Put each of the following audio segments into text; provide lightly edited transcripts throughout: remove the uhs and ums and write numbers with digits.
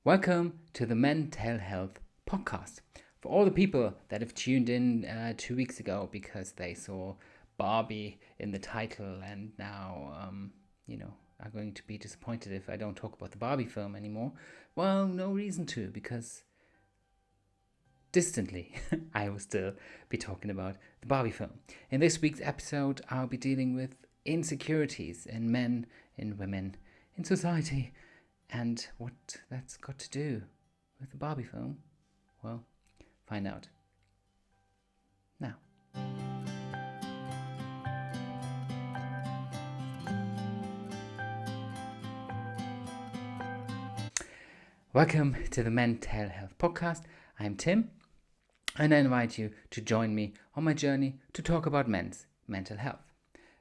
Welcome to the Mental Health Podcast. For all the people that have tuned in 2 weeks ago because they saw Barbie in the title and now, are going to be disappointed if I don't talk about the Barbie film anymore. Well, no reason to, because distantly, I will still be talking about the Barbie film. In this week's episode, I'll be dealing with insecurities in men, in women, in society, and what that's got to do with the Barbie film. Well, find out now. Welcome to the Mental Health Podcast. I'm Tim, and I invite you to join me on my journey to talk about men's mental health.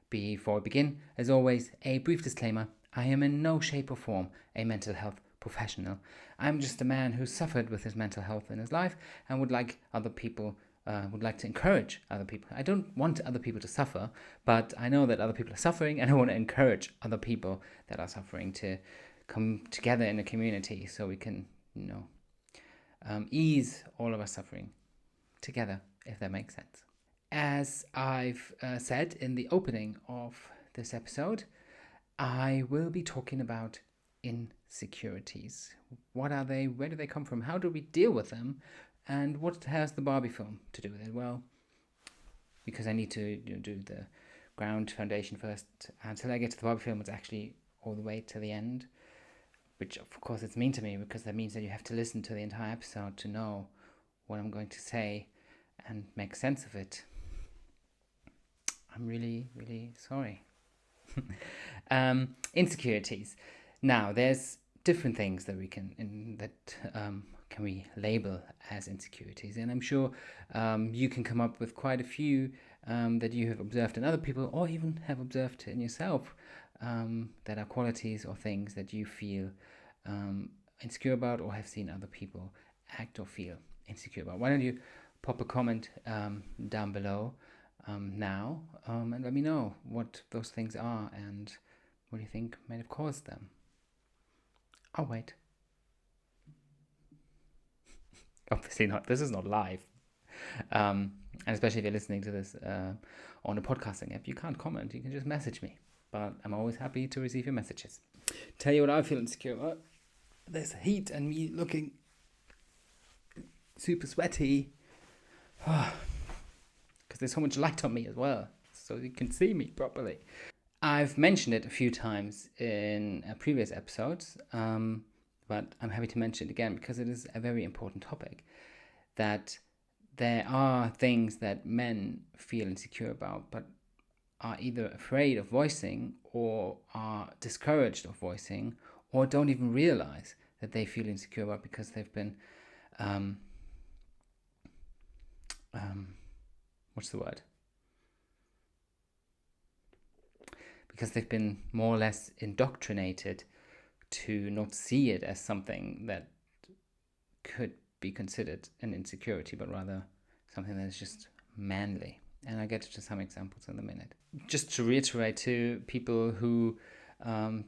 Before we begin, as always, a brief disclaimer. I am in no shape or form a mental health professional. I'm just a man who suffered with his mental health in his life and would like to encourage other people. I don't want other people to suffer, but I know that other people are suffering, and I want to encourage other people that are suffering to come together in a community so we can, ease all of our suffering together, if that makes sense. As I've said in the opening of this episode, I will be talking about insecurities. What are they? Where do they come from? How do we deal with them? And what has the Barbie film to do with it? Well, because I need to do the ground foundation first. Until I get to the Barbie film, it's actually all the way to the end, which of course it's mean to me, because that means that you have to listen to the entire episode to know what I'm going to say and make sense of it. I'm really, really sorry. Insecurities. Now, there's different things that we can label as insecurities, and I'm sure you can come up with quite a few that you have observed in other people, or even have observed in yourself, that are qualities or things that you feel insecure about, or have seen other people act or feel insecure about. Why don't you pop a comment down below now, and let me know what those things are and what you think might have caused them. I'll wait. Obviously not. This is not live. And especially if you're listening to this on a podcasting app, you can't comment. You can just message me. But I'm always happy to receive your messages. Tell you what I feel insecure about. There's heat and me looking super sweaty. Because there's so much light on me as well, so you can see me properly. I've mentioned it a few times in previous episodes, but I'm happy to mention it again because it is a very important topic, that there are things that men feel insecure about but are either afraid of voicing, or are discouraged of voicing, or don't even realize that they feel insecure about because they've been because they've been more or less indoctrinated to not see it as something that could be considered an insecurity, but rather something that is just manly. And I'll get to some examples in a minute. Just to reiterate to people who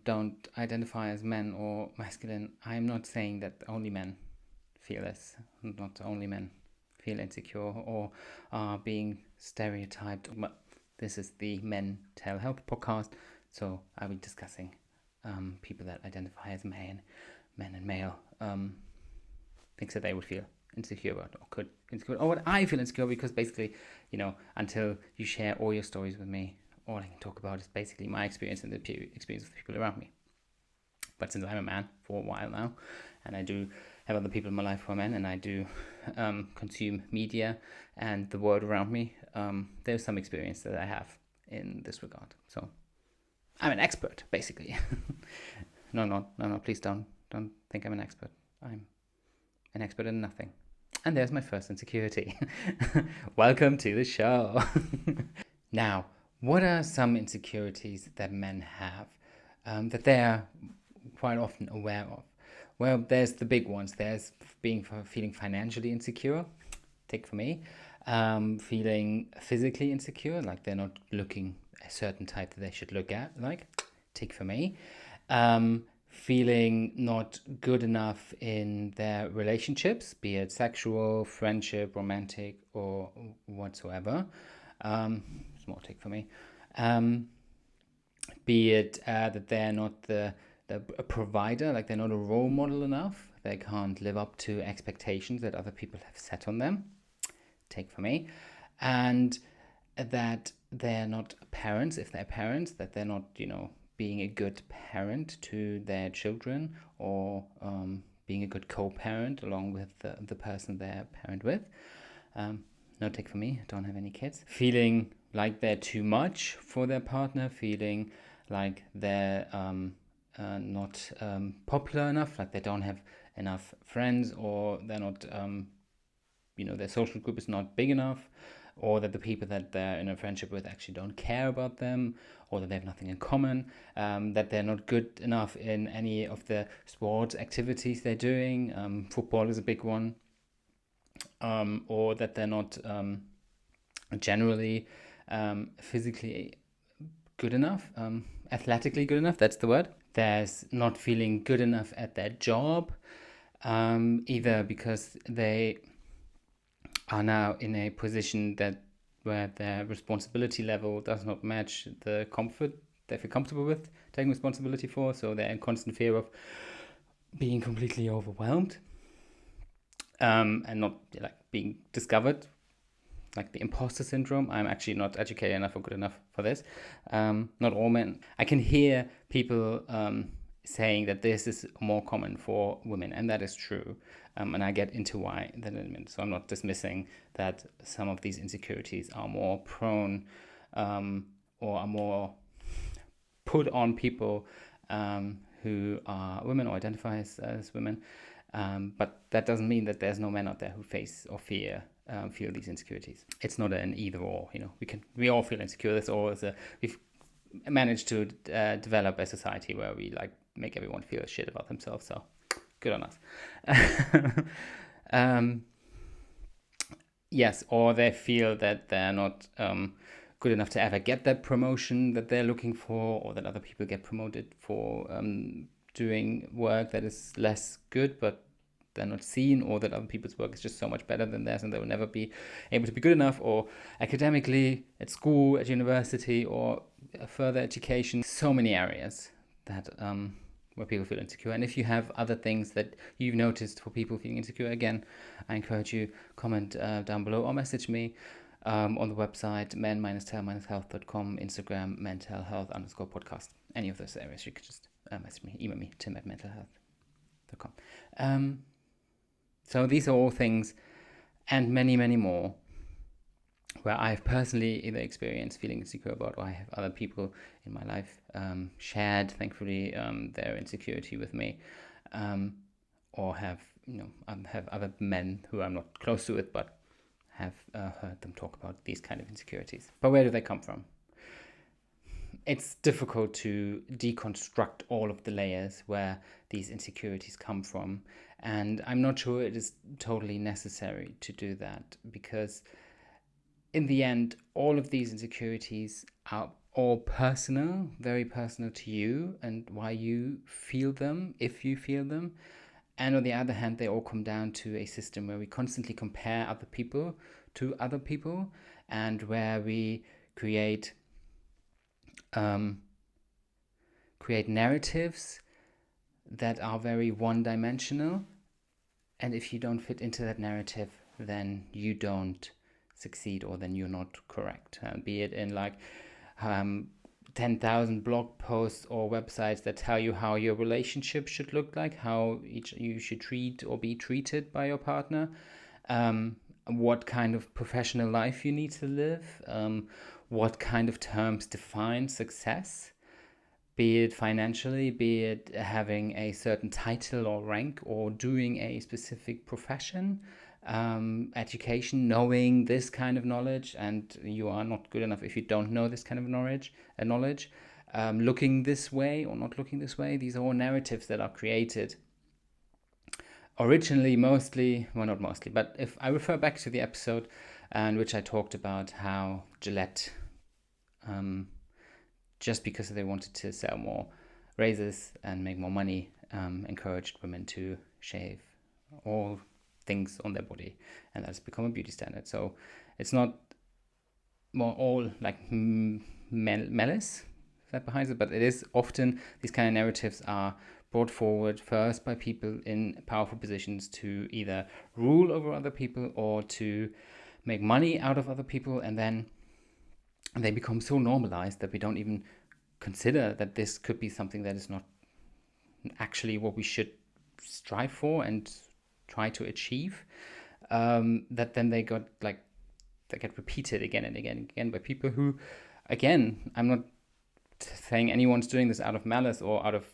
don't identify as men or masculine, I'm not saying that only men feel this, not only men feel insecure or are being stereotyped. But this is the Mental Health Podcast, so I'll be discussing people that identify as men and male, things that they would feel insecure about, or could insecure, or what I feel insecure, because basically, until you share all your stories with me, all I can talk about is basically my experience and the experience of the people around me. But since I'm a man for a while now, and I do have other people in my life who are men, and I do consume media and the world around me, there's some experience that I have in this regard. So I'm an expert, basically. No, please don't think I'm an expert. I'm an expert in nothing. And there's my first insecurity. Welcome to the show. Now, what are some insecurities that men have that they are quite often aware of? Well, there's the big ones. There's feeling financially insecure, take for me. Feeling physically insecure, like they're not looking a certain type that they should look at, like, take for me. feeling not good enough in their relationships, be it sexual, friendship, romantic, or whatsoever. Small take for me. Be it that they're not the a provider, like they're not a role model enough. They can't live up to expectations that other people have set on them. Take for me. And that they're not parents, if they're parents, that they're not, being a good parent to their children, or being a good co-parent along with the person they're parent with. No take for me, don't have any kids. Feeling like they're too much for their partner, feeling like they're not popular enough, like they don't have enough friends, or they're not, their social group is not big enough, or that the people that they're in a friendship with actually don't care about them, or that they have nothing in common, that they're not good enough in any of the sports activities they're doing. Football is a big one. Or that they're not generally physically good enough, athletically good enough, that's the word. There's not feeling good enough at their job, either because they are now in a position where their responsibility level does not match the comfort they feel comfortable with taking responsibility for, so they're in constant fear of being completely overwhelmed, and not being discovered, like the imposter syndrome. I'm actually not educated enough or good enough for this. Not all men. I can hear people saying that this is more common for women, and that is true. And I get into why that in a minute. So I'm not dismissing that some of these insecurities are more prone, or are more put on people who are women or identify as women. But that doesn't mean that there's no men out there who face or feel these insecurities. It's not an either or. We all feel insecure. We've managed to develop a society where we make everyone feel shit about themselves. So good on us. Yes, or they feel that they're not good enough to ever get that promotion that they're looking for, or that other people get promoted for doing work that is less good, but they're not seen, or that other people's work is just so much better than theirs and they will never be able to be good enough, or academically, at school, at university, or further education. So many areas that where people feel insecure. And if you have other things that you've noticed for people feeling insecure, again, I encourage you, comment down below or message me on the website men-tell-health.com, Instagram mentalhealth_podcast. Any of those areas, you could just message me, email me, tim@mentalhealth.com. So these are all things, and many, many more, where I've personally either experienced feeling insecure about, or I have other people in my life shared, thankfully, their insecurity with me, or have other men who I'm not close to it, but have heard them talk about these kind of insecurities. But where do they come from? It's difficult to deconstruct all of the layers where these insecurities come from, and I'm not sure it is totally necessary to do that, because in the end, all of these insecurities are all personal, very personal to you, and why you feel them, if you feel them. And on the other hand, they all come down to a system where we constantly compare other people to other people, and where we create narratives that are very one-dimensional. And if you don't fit into that narrative, then you don't succeed, or then you're not correct. Be it in 10,000 blog posts or websites that tell you how your relationship should look like, how you should treat or be treated by your partner, what kind of professional life you need to live, what kind of terms define success, be it financially, be it having a certain title or rank, or doing a specific profession, education, knowing this kind of knowledge, and you are not good enough if you don't know this kind of knowledge, looking this way or not looking this way. These are all narratives that are created originally, not mostly, but if I refer back to the episode in which I talked about how Gillette, just because they wanted to sell more raises and make more money, encouraged women to shave all things on their body, and that's become a beauty standard. So it's not more all like malice that behind it, but it is often these kind of narratives are brought forward first by people in powerful positions to either rule over other people or to make money out of other people, and then they become so normalized that we don't even consider that this could be something that is not actually what we should strive for and try to achieve. That then they get repeated again and again and again by people who, again, I'm not saying anyone's doing this out of malice or out of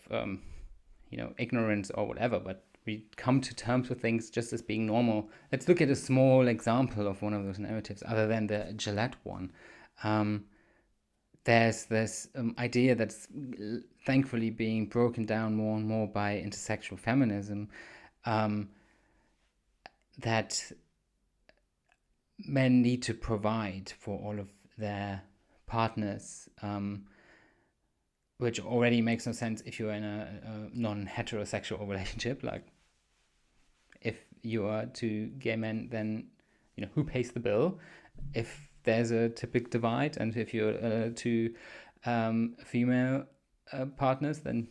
ignorance or whatever, but we come to terms with things just as being normal. Let's look at a small example of one of those narratives, other than the Gillette one. There's this idea that's thankfully being broken down more and more by intersectional feminism, that men need to provide for all of their partners, which already makes no sense if you're in a non-heterosexual relationship. Like, if you are two gay men, then who pays the bill if there's a typical divide, and if you're two female partners, then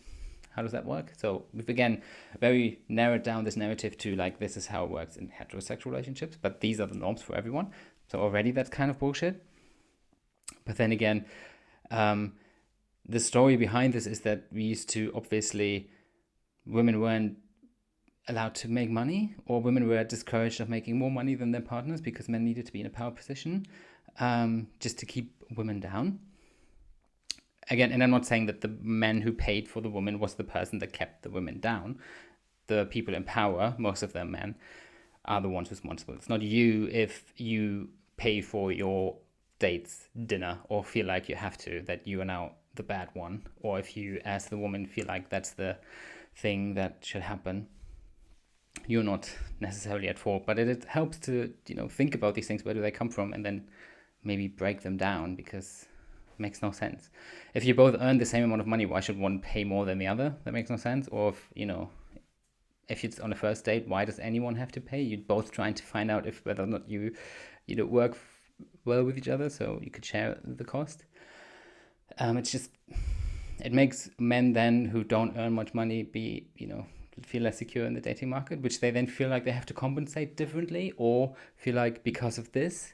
how does that work? So we've again very narrowed down this narrative to like, this is how it works in heterosexual relationships, but these are the norms for everyone. So already that's kind of bullshit. But then again, the story behind this is that we used to, obviously, women weren't allowed to make money, or women were discouraged of making more money than their partners because men needed to be in a power position, just to keep women down. Again, and I'm not saying that the men who paid for the woman was the person that kept the women down. The people in power, most of them men, are the ones responsible. It's not you if you pay for your date's dinner or feel like you have to, that you are now the bad one, or if you, as the woman, feel like that's the thing that should happen. You're not necessarily at fault, but it helps to think about these things. Where do they come from? And then maybe break them down, because it makes no sense. If you both earn the same amount of money, why should one pay more than the other? That makes no sense. Or if it's on a first date, why does anyone have to pay? You're both trying to find out if whether or not you work well with each other, so you could share the cost. It makes men then who don't earn much money feel less secure in the dating market, which they then feel like they have to compensate differently, or feel like because of this,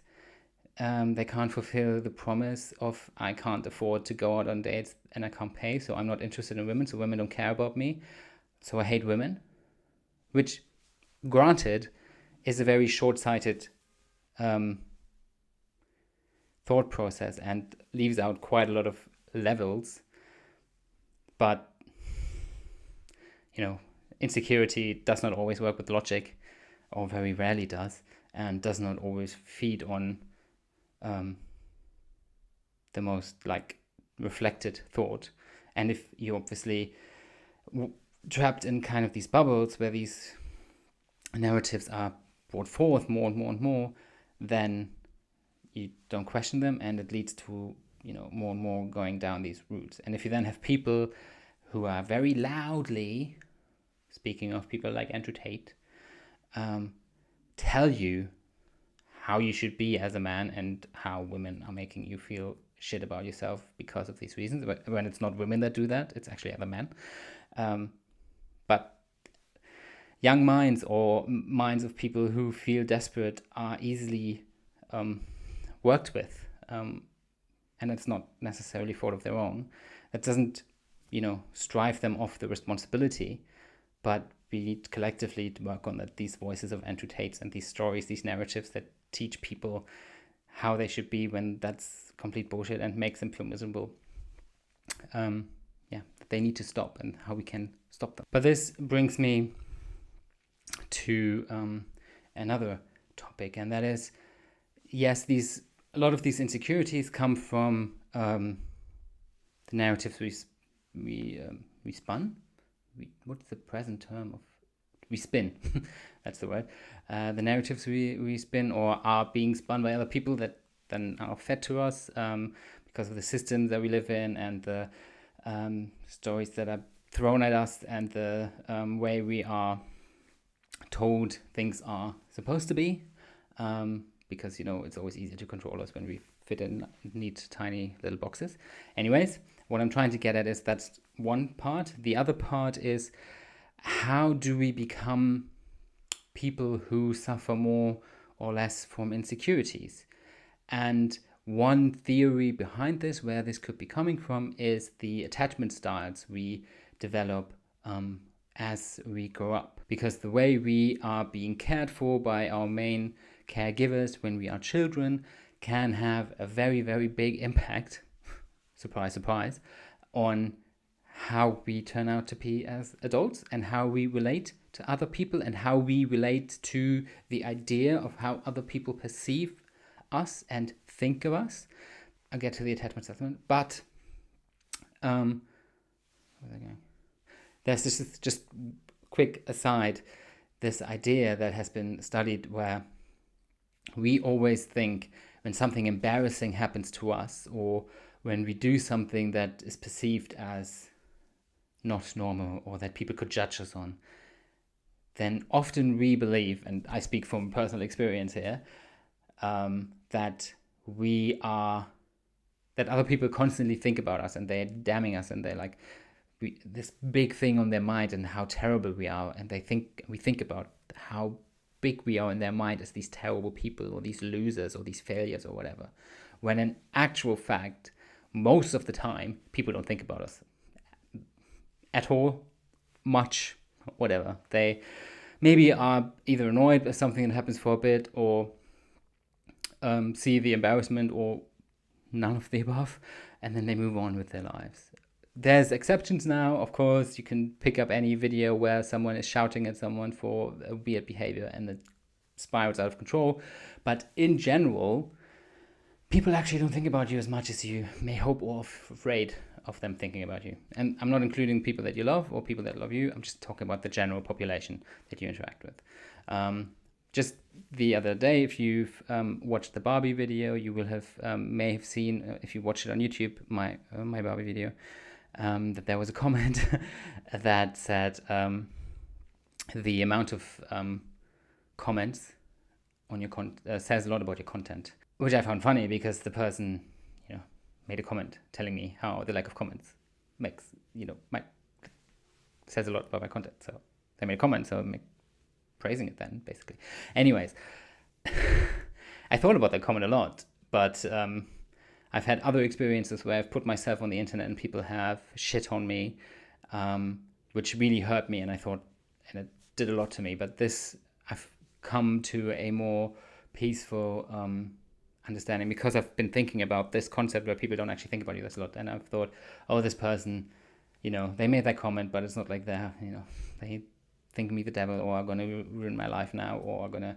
they can't fulfill the promise of, I can't afford to go out on dates and I can't pay, so I'm not interested in women, so women don't care about me, so I hate women. Which, granted, is a very short-sighted thought process and leaves out quite a lot of levels. But insecurity does not always work with logic, or very rarely does, and does not always feed on the most reflected thought. And if you're obviously trapped in kind of these bubbles where these narratives are brought forth more and more and more, then you don't question them, and it leads to more and more going down these routes. And if you then have people who are very loudly, speaking of people like Andrew Tate, tell you how you should be as a man and how women are making you feel shit about yourself because of these reasons, but when it's not women that do that, it's actually other men. But young minds, or minds of people who feel desperate, are easily worked with, and it's not necessarily fault of their own. That doesn't strive them off the responsibility, but we need collectively to work on that. These voices of Andrew Tates and these stories, these narratives that teach people how they should be when that's complete bullshit and makes them feel miserable, they need to stop, and how we can stop them. But this brings me to another topic, and that is, yes, a lot of these insecurities come from the narratives we spun. What's the present term of? We spin. That's the word. The narratives we spin, or are being spun by other people, that then are fed to us because of the systems that we live in, and the stories that are thrown at us and the way we are told things are supposed to be, because it's always easier to control us when we fit in neat tiny little boxes. Anyways, what I'm trying to get at is that's one part. The other part is, how do we become people who suffer more or less from insecurities? And one theory behind this, where this could be coming from, is the attachment styles we develop as we grow up. Because the way we are being cared for by our main caregivers when we are children can have a very, very big impact, surprise, surprise, on how we turn out to be as adults and how we relate to other people and how we relate to the idea of how other people perceive us and think of us. I'll get to the attachment assessment, but there's this just quick aside, this idea that has been studied where we always think when something embarrassing happens to us, or when we do something that is perceived as not normal or that people could judge us on, then often we believe, and I speak from personal experience here, that other people constantly think about us and they're damning us and they're like this big thing on their mind and how terrible we are, and we think about how big we are in their mind as these terrible people or these losers or these failures or whatever, when in actual fact most of the time people don't think about us at all, much, whatever. They maybe are either annoyed by something that happens for a bit, or see the embarrassment, or none of the above, and then they move on with their lives. There's exceptions now, of course. You can pick up any video where someone is shouting at someone for a weird behavior and it spirals out of control. But in general, people actually don't think about you as much as you may hope, or afraid of them thinking about you. And I'm not including people that you love or people that love you. I'm just talking about the general population that you interact with. Just the other day, if you've watched the Barbie video, you will have may have seen, if you watched it on YouTube, my Barbie video, that there was a comment that said the amount of comments on your says a lot about your content, which I found funny because the person, made a comment telling me how the lack of comments says a lot about my content. So they made a comment, so I'm praising it then, basically. Anyways, I thought about that comment a lot, but I've had other experiences where I've put myself on the internet and people have shit on me, which really hurt me, and it did a lot to me. But I've come to a more peaceful understanding, because I've been thinking about this concept where people don't actually think about you. That's a lot. And I've thought, oh, this person, they made that comment, but it's not like they think me the devil, or are going to ruin my life now, or are going to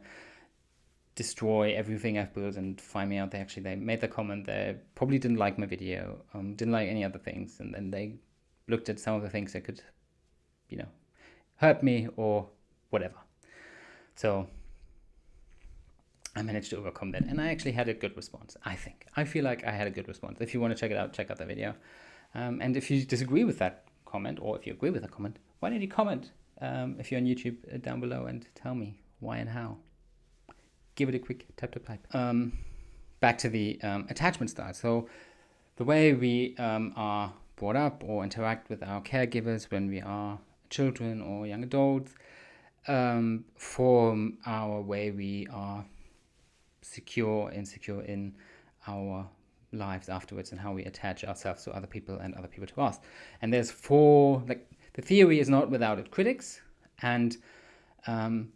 destroy everything I've built and find me out. They made the comment. They probably didn't like my video, didn't like any other things, and then they looked at some of the things that could, hurt me or whatever. So I managed to overcome that, and I actually had a good response. I feel like I had a good response. If you want to check it out, check out the video. And if you disagree with that comment, or if you agree with that comment, why don't you comment if you're on YouTube down below and tell me why and how. Give it a quick tap. Back to the attachment style. So the way we are brought up or interact with our caregivers when we are children or young adults form our way we are insecure in our lives afterwards, and how we attach ourselves to other people and other people to us. And there's the theory is not without its critics, and I'm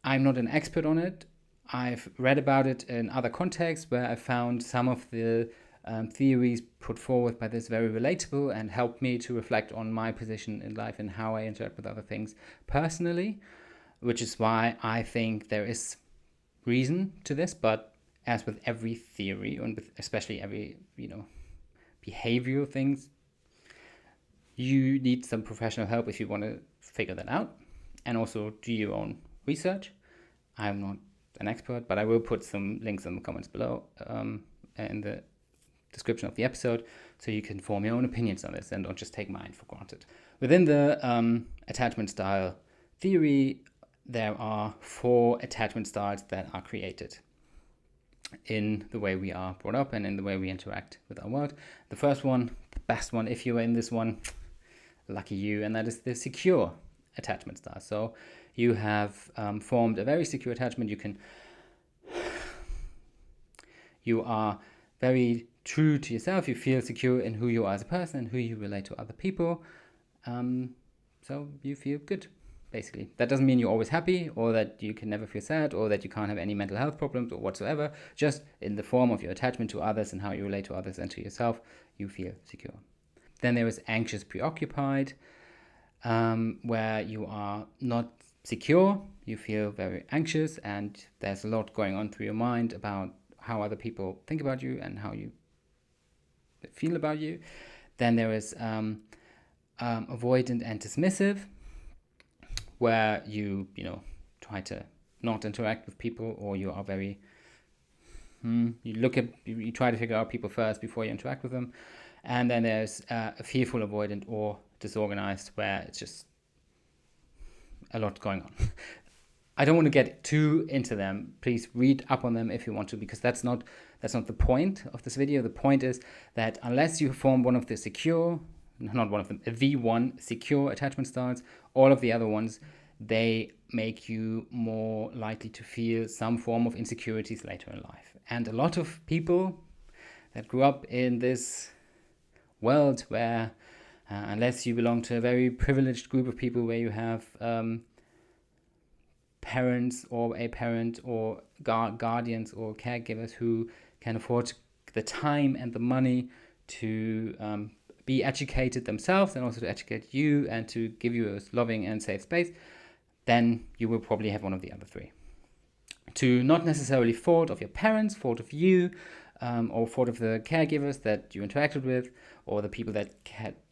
not an expert on it. I've read about it in other contexts where I found some of the theories put forward by this very relatable and helped me to reflect on my position in life and how I interact with other things personally, which is why I think there is reason to this. But as with every theory, and with especially every behavioral things, you need some professional help if you want to figure that out, and also do your own research. I'm not an expert, but I will put some links in the comments below, in the description of the episode so you can form your own opinions on this and don't just take mine for granted. Within the attachment style theory, there are 4 attachment styles that are created in the way we are brought up and in the way we interact with our world. The first one, the best one, if you're in this one, lucky you, and that is the secure attachment style. So you have formed a very secure attachment. You are very true to yourself. You feel secure in who you are as a person and who you relate to other people. So you feel good, basically. That doesn't mean you're always happy, or that you can never feel sad, or that you can't have any mental health problems or whatsoever. Just in the form of your attachment to others and how you relate to others and to yourself, you feel secure. Then there is anxious preoccupied, where you are not secure. You feel very anxious and there's a lot going on through your mind about how other people think about you and how you feel about you. Then there is avoidant and dismissive, where you try to not interact with people, or you are very you try to figure out people first before you interact with them. And then there's a fearful avoidant or disorganized, where it's just a lot going on. I don't want to get too into them. Please read up on them if you want to, because that's not the point of this video. The point is that unless you form one of the V1 secure attachment styles, all of the other ones, they make you more likely to feel some form of insecurities later in life. And a lot of people that grew up in this world where unless you belong to a very privileged group of people where you have parents or a parent or guardians or caregivers who can afford the time and the money to be educated themselves and also to educate you and to give you a loving and safe space, then you will probably have one of the other 3. To not necessarily fault of your parents, fault of you, or fault of the caregivers that you interacted with, or the people that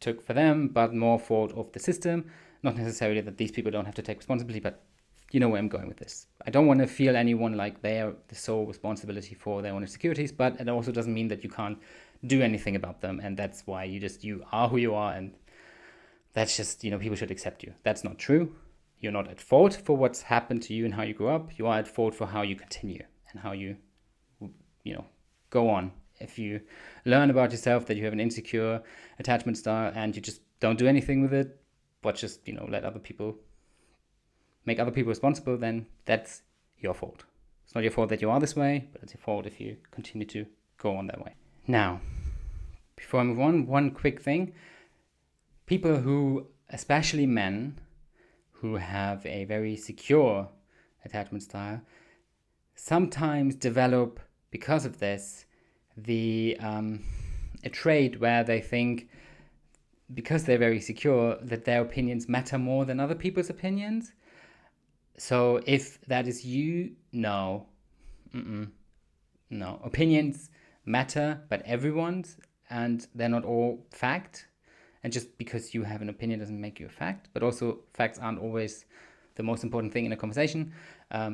took for them, but more fault of the system. Not necessarily that these people don't have to take responsibility, but you know where I'm going with this. I don't want to feel anyone like they are the sole responsibility for their own insecurities, but it also doesn't mean that you can't do anything about them, and that's why you are who you are, and that's just, people should accept you. That's not true. You're not at fault for what's happened to you and how you grew up. You are at fault for how you continue and how you, go on. If you learn about yourself that you have an insecure attachment style and you just don't do anything with it, but just, let other people make other people responsible, then that's your fault. It's not your fault that you are this way, but it's your fault if you continue to go on that way. Now, before I move on, one quick thing. People who, especially men, who have a very secure attachment style, sometimes develop, because of this, a trait where they think, because they're very secure, that their opinions matter more than other people's opinions. So if that is you, no. No. Opinions matter, but everyone's, and they're not all fact. And just because you have an opinion doesn't make you a fact. But also, facts aren't always the most important thing in a conversation.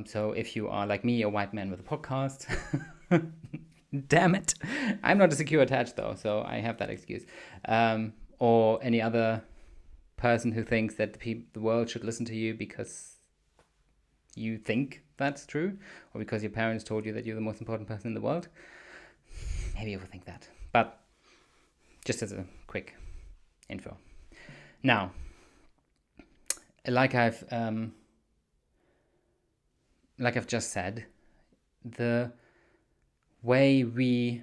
So if you are like me, a white man with a podcast, damn it, I'm not a secure attached though, so I have that excuse. Or any other person who thinks that the world should listen to you because you think that's true, or because your parents told you that you're the most important person in the world. Maybe overthink that. But just as a quick info. Now, like I've just said, the way we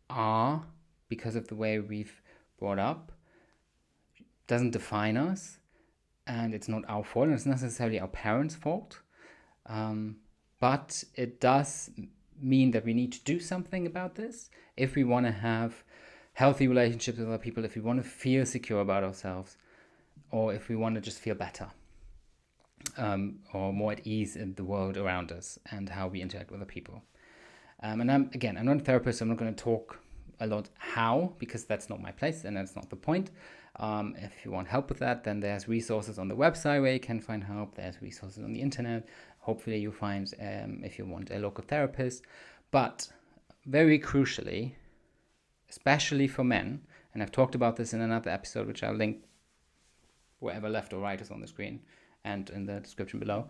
are, because of the way we've brought up, doesn't define us, and it's not our fault, and it's not necessarily our parents' fault, but it does mean that we need to do something about this if we want to have healthy relationships with other people, if we want to feel secure about ourselves, or if we want to just feel better, or more at ease in the world around us and how we interact with other people. And I'm not a therapist, so I'm not going to talk a lot how, because that's not my place and that's not the point. If you want help with that, then there's resources on the website where you can find help. There's resources on the internet. Hopefully you'll find, if you want, a local therapist. But very crucially, especially for men, and I've talked about this in another episode, which I'll link wherever left or right is on the screen and in the description below,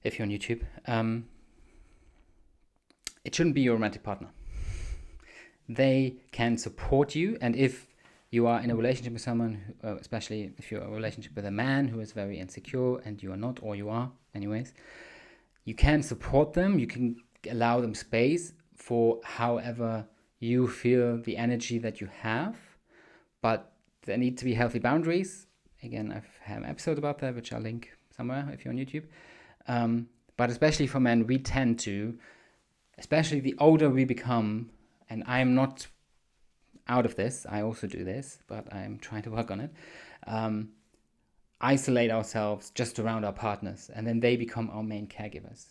if you're on YouTube. It shouldn't be your romantic partner. They can support you, and if you are in a relationship with someone, especially if you're in a relationship with a man who is very insecure and you are not, or you are anyways, you can support them, you can allow them space for however you feel the energy that you have, but there need to be healthy boundaries. Again, I've had an episode about that, which I'll link somewhere if you're on YouTube. But especially for men, we tend to, especially the older we become, and I'm not out of this, I also do this, but I'm trying to work on it, isolate ourselves just around our partners, and then they become our main caregivers.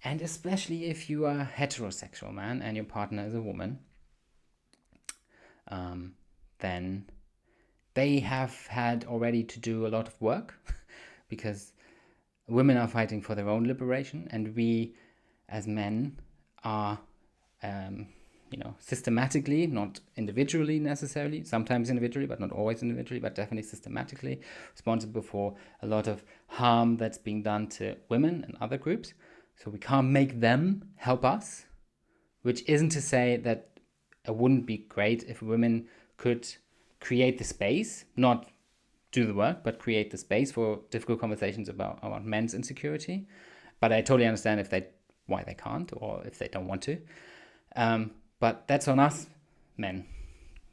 And especially if you are a heterosexual man and your partner is a woman, then they have had already to do a lot of work because women are fighting for their own liberation, and we as men are systematically, not individually necessarily, sometimes individually, but not always individually, but definitely systematically responsible for a lot of harm that's being done to women and other groups. So we can't make them help us, which isn't to say that it wouldn't be great if women could create the space, not do the work, but create the space for difficult conversations about men's insecurity. But I totally understand why they can't, or if they don't want to. But that's on us, men.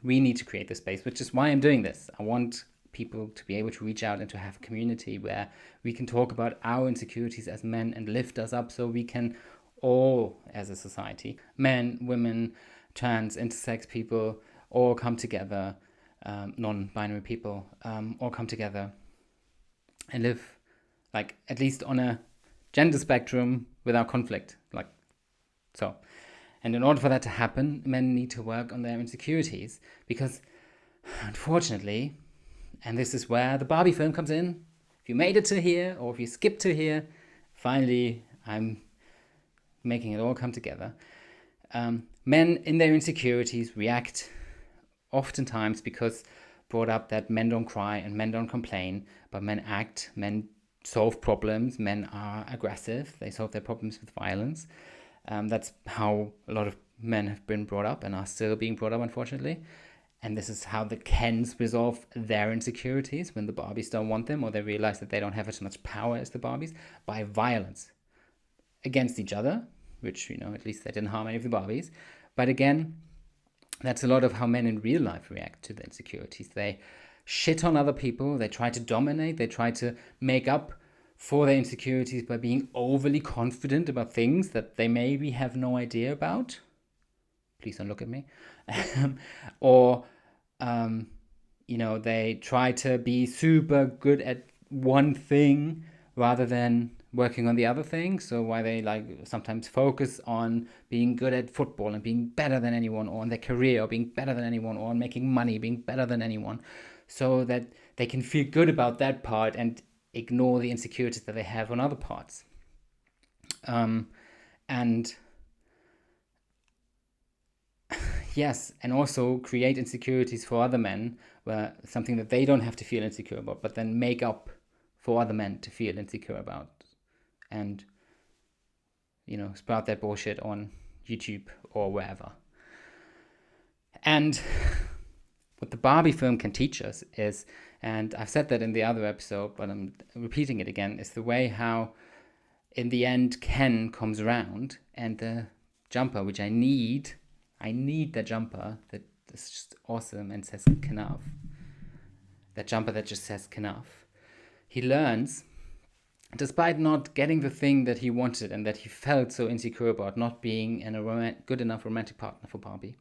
We need to create the space, which is why I'm doing this. I want people to be able to reach out and to have a community where we can talk about our insecurities as men and lift us up so we can all, as a society, men, women, trans, intersex people, all come together, non-binary people, all come together and live, like, at least on a gender spectrum without conflict. And in order for that to happen, men need to work on their insecurities because, unfortunately, and this is where the Barbie film comes in, if you made it to here or if you skipped to here, finally I'm making it all come together. Men in their insecurities react oftentimes because brought up that men don't cry and men don't complain, but men act, men solve problems, men are aggressive, they solve their problems with violence. That's how a lot of men have been brought up and are still being brought up, unfortunately. And this is how the Kens resolve their insecurities when the Barbies don't want them or they realize that they don't have as much power as the Barbies, by violence against each other, which, at least they didn't harm any of the Barbies. But again, that's a lot of how men in real life react to the insecurities. They shit on other people, they try to dominate, they try to make up for their insecurities by being overly confident about things that they maybe have no idea about. Please don't look at me. Or, they try to be super good at one thing rather than working on the other thing. So why they sometimes focus on being good at football and being better than anyone, or on their career, or being better than anyone, or on making money, being better than anyone, so that they can feel good about that part and ignore the insecurities that they have on other parts. And yes, and also create insecurities for other men, where something that they don't have to feel insecure about, but then make up for other men to feel insecure about, and sprout that bullshit on YouTube or wherever. And what the Barbie film can teach us is, and I've said that in the other episode, but I'm repeating it again, is the way how in the end Ken comes around, and the jumper, which I need that jumper that is just awesome and says Knauf. That jumper that just says Knauf. He learns, despite not getting the thing that he wanted and that he felt so insecure about, not being a good enough romantic partner for Barbie,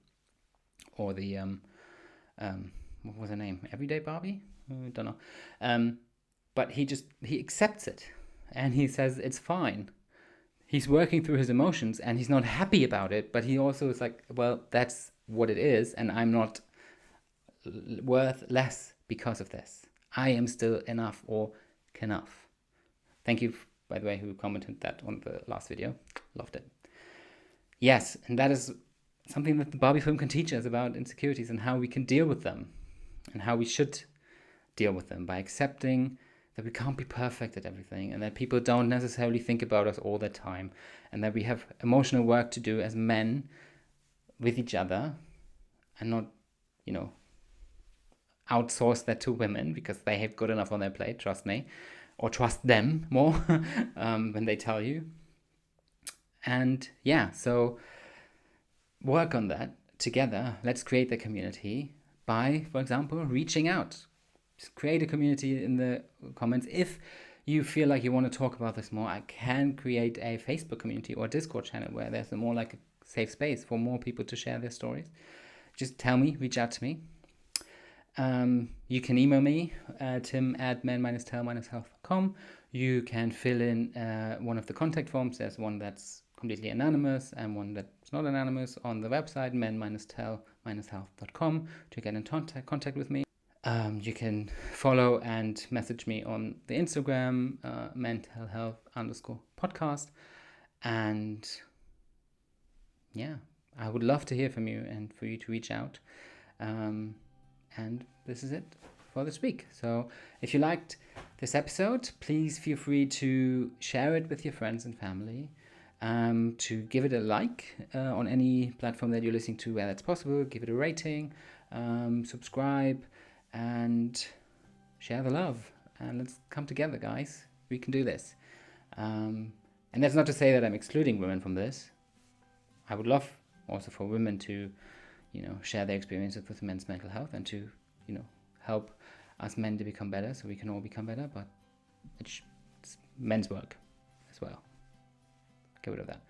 or the what was her name? Everyday Barbie? I don't know. But he accepts it, and he says it's fine. He's working through his emotions, and he's not happy about it, but he also is like, well, that's what it is, and I'm not worth less because of this. I am still enough, or enough. Thank you, by the way, who commented that on the last video. Loved it. Yes, and that is something that the Barbie film can teach us about insecurities and how we can deal with them and how we should deal with them, by accepting that we can't be perfect at everything and that people don't necessarily think about us all the time, and that we have emotional work to do as men with each other, and not, outsource that to women because they have good enough on their plate, trust me, or trust them more when they tell you. And yeah, so work on that together. Let's create the community by, for example, reaching out. Just create a community in the comments. If you feel like you want to talk about this more, I can create a Facebook community or a Discord channel where there's more like a safe space for more people to share their stories. Just tell me, reach out to me. You can email me, tim@men-tell-health.com. You can fill in one of the contact forms. There's one that's completely anonymous and one that's not anonymous on the website, men-tell-health.com, to get in contact with me. You can follow and message me on the Instagram, mentalhealth_podcast. And yeah, I would love to hear from you and for you to reach out. And this is it for this week. So if you liked this episode, please feel free to share it with your friends and family, to give it a like on any platform that you're listening to where that's possible, give it a rating, subscribe, and share the love. And let's come together, guys. We can do this. And that's not to say that I'm excluding women from this. I would love also for women to share their experiences with men's mental health and to, help us men to become better so we can all become better. But it's men's work as well. Get rid of that.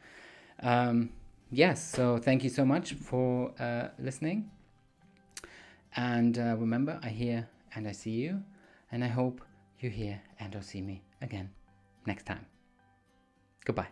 Yes, so thank you so much for listening. And remember, I hear and I see you. And I hope you hear and or see me again next time. Goodbye.